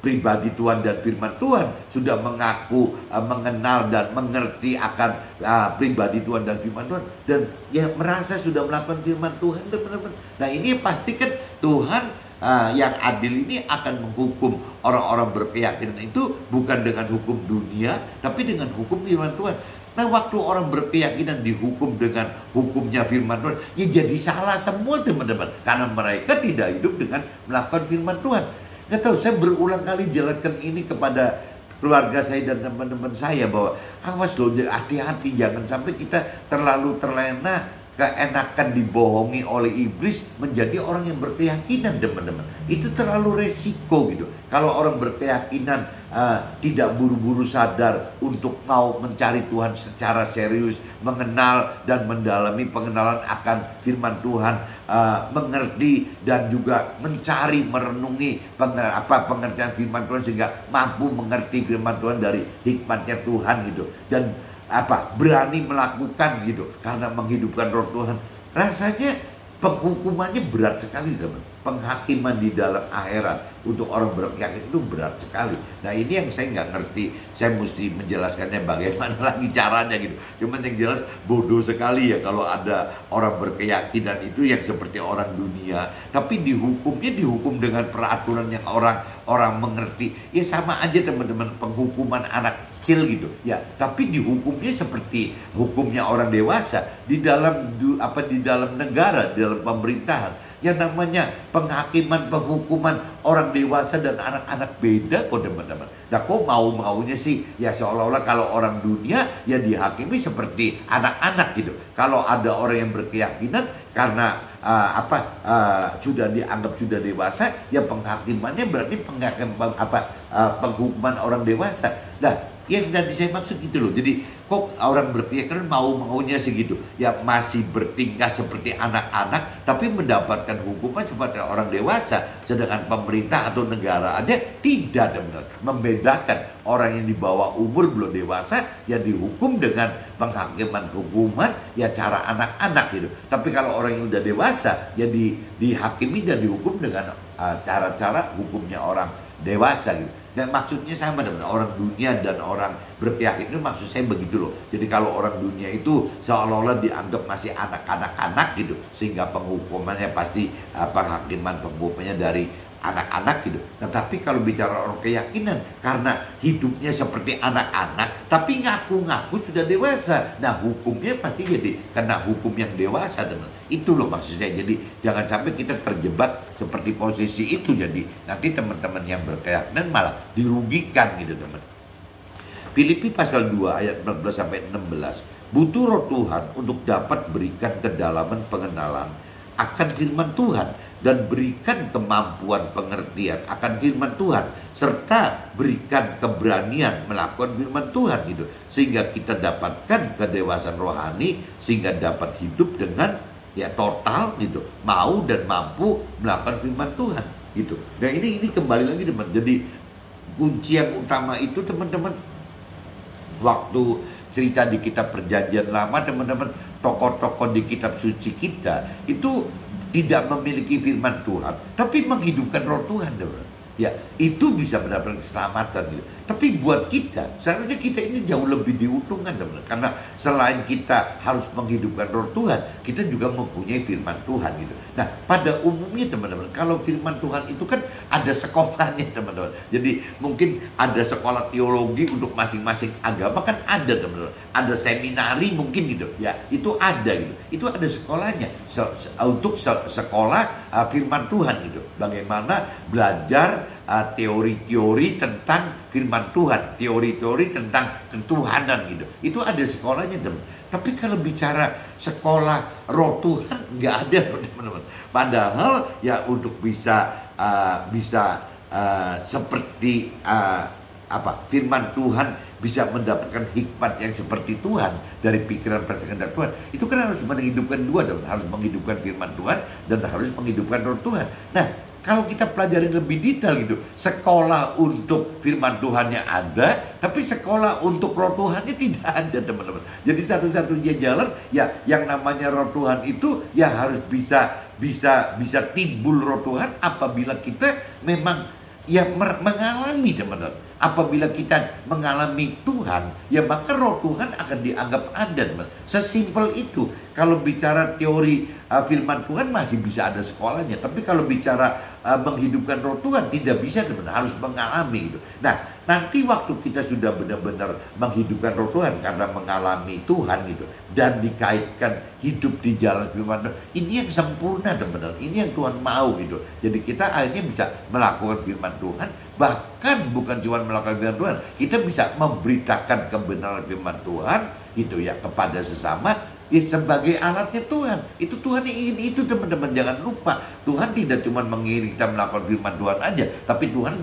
pribadi Tuhan dan firman Tuhan, sudah mengaku mengenal dan mengerti akan pribadi Tuhan dan firman Tuhan, dan ya merasa sudah melakukan firman Tuhan, teman-teman. Nah ini pasti kan Tuhan yang adil ini akan menghukum orang-orang berkeyakinan itu bukan dengan hukum dunia, tapi dengan hukum firman Tuhan. Nah waktu orang berkeyakinan dihukum dengan hukumnya firman Tuhan, ya jadi salah semua, teman-teman, karena mereka tidak hidup dengan melakukan firman Tuhan. Nggak tahu, saya berulang kali jelaskan ini kepada keluarga saya dan teman-teman saya bahwa awas loh, hati-hati, jangan sampai kita terlalu terlena keenakan dibohongi oleh iblis menjadi orang yang berkeyakinan, teman-teman. Itu terlalu resiko gitu. Kalau orang berkeyakinan tidak buru-buru sadar untuk mau mencari Tuhan secara serius, mengenal dan mendalami pengenalan akan firman Tuhan, mengerti dan juga mencari, merenungi pengertian firman Tuhan sehingga mampu mengerti firman Tuhan dari hikmatnya Tuhan gitu, dan berani melakukan gitu karena menghidupkan roh Tuhan. Rasanya penghukumannya berat sekali, teman. Penghakiman di dalam akhirat untuk orang berkeyakinan itu berat sekali. Nah ini yang saya nggak ngerti, saya mesti menjelaskannya bagaimana lagi caranya gitu. Cuman yang jelas bodoh sekali ya kalau ada orang berkeyakinan itu yang seperti orang dunia, tapi dihukumnya dihukum dengan peraturan yang orang mengerti. Ya sama aja, teman-teman, penghukuman anak kecil gitu ya, tapi dihukumnya seperti hukumnya orang dewasa di dalam negara, di dalam pemerintahan. Yang namanya penghakiman, penghukuman orang dewasa dan anak-anak beda kok, teman-teman. Nah kok mau-maunya sih ya seolah-olah kalau orang dunia ya dihakimi seperti anak-anak gitu. Kalau ada orang yang berkeyakinan karena sudah dianggap sudah dewasa, ya penghakimannya berarti penghukuman orang dewasa. Nah yang tadi saya maksud gitu loh. Jadi kok orang berkeyakinan mau-maunya segitu, ya masih bertingkah seperti anak-anak tapi mendapatkan hukuman seperti orang dewasa, sedangkan pemerintah atau negara aja tidak, benar membedakan orang yang di bawah umur belum dewasa ya dihukum dengan penghakiman hukuman ya cara anak-anak gitu. Tapi kalau orang yang udah dewasa ya dihakimi dan dihukum dengan cara-cara hukumnya orang dewasa gitu. Dan maksudnya sama dengan orang dunia dan orang berkeyakinan itu, maksud saya begitu loh. Jadi kalau orang dunia itu seolah-olah dianggap masih anak-anak gitu, sehingga penghukumannya pasti penghakiman penghukumannya dari anak-anak gitu. Nah tapi kalau bicara orang keyakinan, karena hidupnya seperti anak-anak tapi ngaku-ngaku sudah dewasa, nah hukumnya pasti jadi kena hukum yang dewasa, teman. Itu loh maksud saya. Jadi jangan sampai kita terjebak seperti posisi itu, jadi nanti teman-teman yang berkeyakinan malah dirugikan gitu, teman. Filipi pasal 2 ayat 14 sampai 16. Butuh roh Tuhan untuk dapat berikan kedalaman pengenalan akan firman Tuhan dan berikan kemampuan pengertian akan firman Tuhan, serta berikan keberanian melakukan firman Tuhan gitu, sehingga kita dapatkan kedewasaan rohani, sehingga dapat hidup dengan ya total gitu, mau dan mampu melakukan firman Tuhan gitu. Nah ini kembali lagi, teman. Jadi kunci yang utama itu, teman-teman, waktu cerita di kitab Perjanjian Lama, teman-teman, tokoh-tokoh di kitab suci kita itu tidak memiliki firman Tuhan, tapi menghidupkan roh Tuhan, teman. Ya, itu bisa mendapatkan keselamatan gitu. Tapi buat kita, seharusnya kita ini jauh lebih diuntungkan, teman. Karena selain kita harus menghidupkan roh Tuhan, kita juga mempunyai firman Tuhan gitu. Nah, pada umumnya, teman-teman, kalau firman Tuhan itu kan ada sekolahnya, teman-teman. Jadi mungkin ada sekolah teologi untuk masing-masing agama kan ada, teman-teman. Ada seminari mungkin gitu. Ya, itu ada gitu. Itu ada sekolahnya untuk sekolah firman Tuhan gitu. Bagaimana belajar teori-teori tentang firman Tuhan, teori-teori tentang ketuhanan gitu. Itu ada sekolahnya, teman. Tapi kalau bicara sekolah roh Tuhan nggak ada, teman-teman. Padahal ya untuk bisa seperti firman Tuhan, bisa mendapatkan hikmat yang seperti Tuhan dari pikiran perkehendak Tuhan, itu kan harus menghidupkan dua, harus menghidupkan firman Tuhan dan harus menghidupkan roh Tuhan. Nah, kalau kita pelajari lebih detail gitu, sekolah untuk firman Tuhannya ada, tapi sekolah untuk roh Tuhannya tidak ada, teman-teman. Jadi satu-satunya jalan ya yang namanya roh Tuhan itu ya harus bisa timbul roh Tuhan apabila kita memang ya mengalami, teman-teman. Apabila kita mengalami Tuhan, ya maka roh Tuhan akan dianggap ada, teman. Sesimpel itu. Kalau bicara teori firman Tuhan masih bisa ada sekolahnya, tapi kalau bicara menghidupkan roh Tuhan tidak bisa, teman. Harus mengalami gitu. Nah, nanti waktu kita sudah benar-benar menghidupkan roh Tuhan karena mengalami Tuhan gitu, dan dikaitkan hidup di jalan firman Tuhan, ini yang sempurna, teman-teman. Ini yang Tuhan mau gitu. Jadi kita akhirnya bisa melakukan firman Tuhan, bahkan bukan cuma melakukan firman Tuhan, kita bisa memberitakan kebenaran firman Tuhan gitu ya kepada sesama, ya sebagai alatnya Tuhan. Itu Tuhan yang ingin itu, teman-teman. Jangan lupa, Tuhan tidak cuma mengirim kita melakukan firman Tuhan aja, tapi Tuhan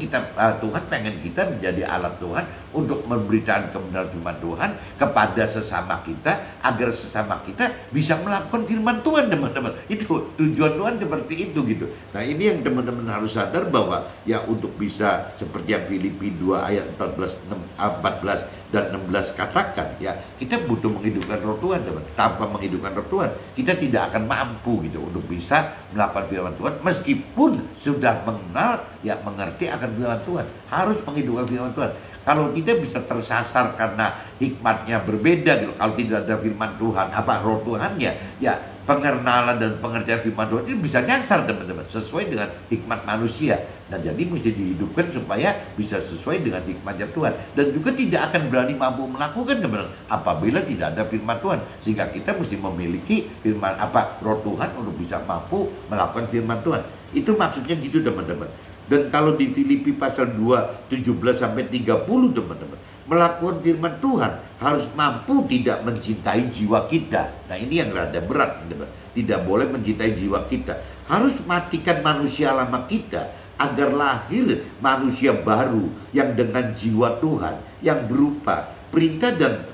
pengen kita menjadi alat Tuhan untuk memberitakan kebenaran firman Tuhan kepada sesama kita, agar sesama kita bisa melakukan firman Tuhan, teman-teman. Itu tujuan Tuhan seperti itu gitu. Nah, ini yang teman-teman harus sadar, bahwa ya untuk bisa seperti yang Filipi 2 ayat 14 dan 16 katakan, ya kita butuh menghidupkan roh Tuhan, teman. Tanpa menghidupkan roh Tuhan, kita tidak akan mampu gitu untuk bisa melakukan firman Tuhan, meskipun sudah mengenal, ya mengerti akan firman Tuhan. Harus menghidupkan firman Tuhan. Kalau tidak bisa tersasar karena hikmatnya berbeda gitu. Kalau tidak ada firman Tuhan, roh Tuhannya, ya pengenalan dan pengertian firman Tuhan ini bisa nyasar, teman-teman, sesuai dengan hikmat manusia. Dan jadi mesti dihidupkan supaya bisa sesuai dengan hikmatnya Tuhan. Dan juga tidak akan berani mampu melakukan, teman-teman, apabila tidak ada firman Tuhan. Sehingga kita mesti memiliki firman roh Tuhan untuk bisa mampu melakukan firman Tuhan. Itu maksudnya gitu, teman-teman. Dan kalau di Filipi pasal 2 17-30, teman-teman, melakukan firman Tuhan harus mampu tidak mencintai jiwa kita. Nah, ini yang rada berat, teman-teman. Tidak boleh mencintai jiwa kita. Harus matikan manusia lama kita, agar lahir manusia baru yang dengan jiwa Tuhan, yang berupa perintah dan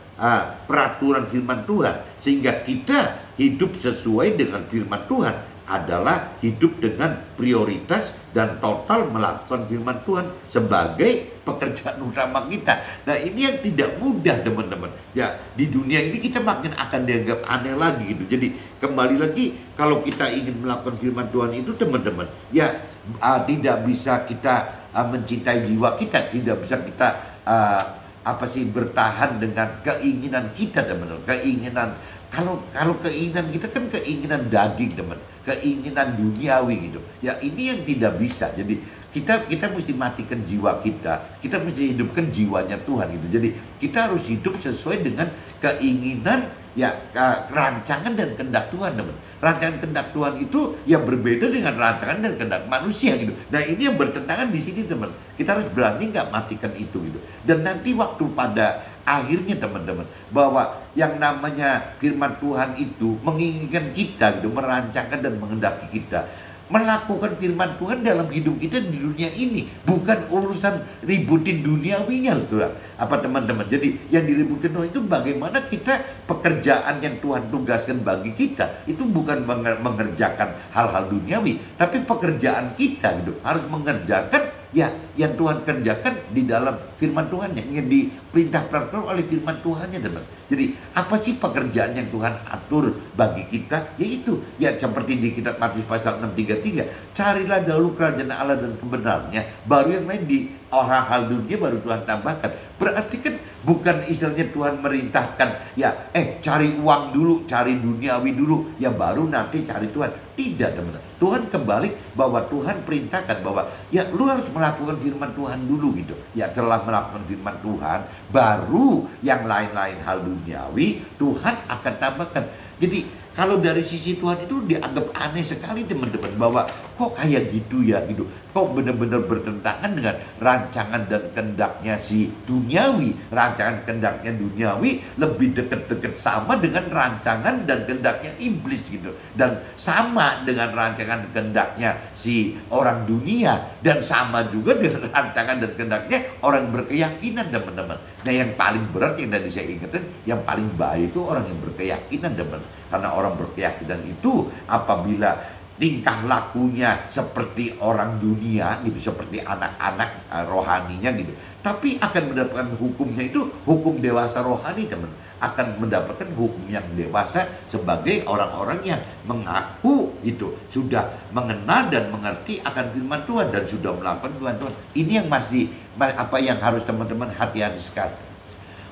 peraturan firman Tuhan. Sehingga kita hidup sesuai dengan firman Tuhan adalah hidup dengan prioritas dan total melakukan firman Tuhan sebagai pekerjaan utama kita. Nah, ini yang tidak mudah, teman-teman. Ya, di dunia ini kita makin akan dianggap aneh lagi gitu. Jadi kembali lagi, kalau kita ingin melakukan firman Tuhan itu, teman-teman, ya tidak bisa kita mencintai jiwa kita, tidak bisa kita bertahan dengan keinginan kita, teman-teman. Kalau keinginan kita kan keinginan daging, teman, keinginan duniawi gitu. Ya, ini yang tidak bisa. Jadi kita mesti matikan jiwa kita mesti hidupkan jiwanya Tuhan gitu. Jadi kita harus hidup sesuai dengan keinginan, ya rancangan dan kehendak Tuhan, teman. Rancangan kehendak Tuhan itu yang berbeda dengan rancangan dan kehendak manusia gitu. Nah, ini yang bertentangan di sini, teman. Kita harus berani nggak matikan itu gitu. Dan nanti waktu pada akhirnya, teman-teman, bahwa yang namanya firman Tuhan itu menginginkan kita gitu, merancangkan dan menghendaki kita melakukan firman Tuhan dalam hidup kita di dunia ini, bukan urusan ributin duniawinya, teman-teman. Jadi yang diributkan Tuhan itu bagaimana kita, pekerjaan yang Tuhan tugaskan bagi kita itu bukan mengerjakan hal-hal duniawi, tapi pekerjaan kita gitu harus mengerjakan ya yang Tuhan kerjakan di dalam firman Tuhan, yang diperintahkan oleh firman Tuhannya, teman. Jadi apa sih pekerjaan yang Tuhan atur bagi kita? Yaitu ya seperti di kitab Matius pasal 6:33, carilah dahulu kerajaan Allah dan kebenarannya, baru yang lain di hal dunia baru Tuhan tambahkan. Berarti kan bukan istilahnya Tuhan merintahkan ya cari uang dulu, cari duniawi dulu, ya baru nanti cari Tuhan. Tidak, teman-teman. Tuhan kembali, bahwa Tuhan perintahkan bahwa ya lu harus melakukan firman Tuhan dulu gitu. Ya telah melakukan firman Tuhan, baru yang lain-lain hal duniawi Tuhan akan tambahkan. Jadi kalau dari sisi Tuhan itu dianggap aneh sekali, teman-teman, bahwa kok kayak gitu ya gitu. Kok benar-benar bertentangan dengan rancangan dan kehendaknya si duniawi. Rancangan kehendaknya duniawi lebih dekat-dekat sama dengan rancangan dan kehendaknya iblis gitu. Dan sama dengan rancangan kehendaknya si orang dunia. Dan sama juga dengan rancangan dan kehendaknya orang berkeyakinan, teman-teman. Nah, yang paling berat yang tadi saya ingetin, yang paling bahaya itu orang yang berkeyakinan, teman. Karena orang berkeyakinan itu apabila tingkah lakunya seperti orang dunia gitu, seperti anak-anak rohaninya gitu, tapi akan mendapatkan hukumnya itu hukum dewasa rohani, teman. Akan mendapatkan hukum yang dewasa sebagai orang-orang yang mengaku itu sudah mengenal dan mengerti akan firman Tuhan dan sudah melakukan firman Tuhan. Ini yang apa yang harus teman-teman hati-hati sekali.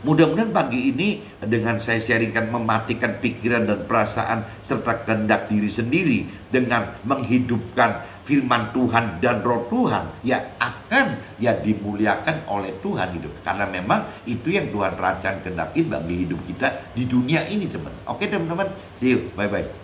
Mudah-mudahan pagi ini dengan saya sharingkan mematikan pikiran dan perasaan serta kehendak diri sendiri dengan menghidupkan firman Tuhan dan roh Tuhan, ya akan ya dimuliakan oleh Tuhan itu. Karena memang itu yang Tuhan rancang kehendaki bagi hidup kita di dunia ini, teman. Oke, teman-teman. See you. Bye-bye.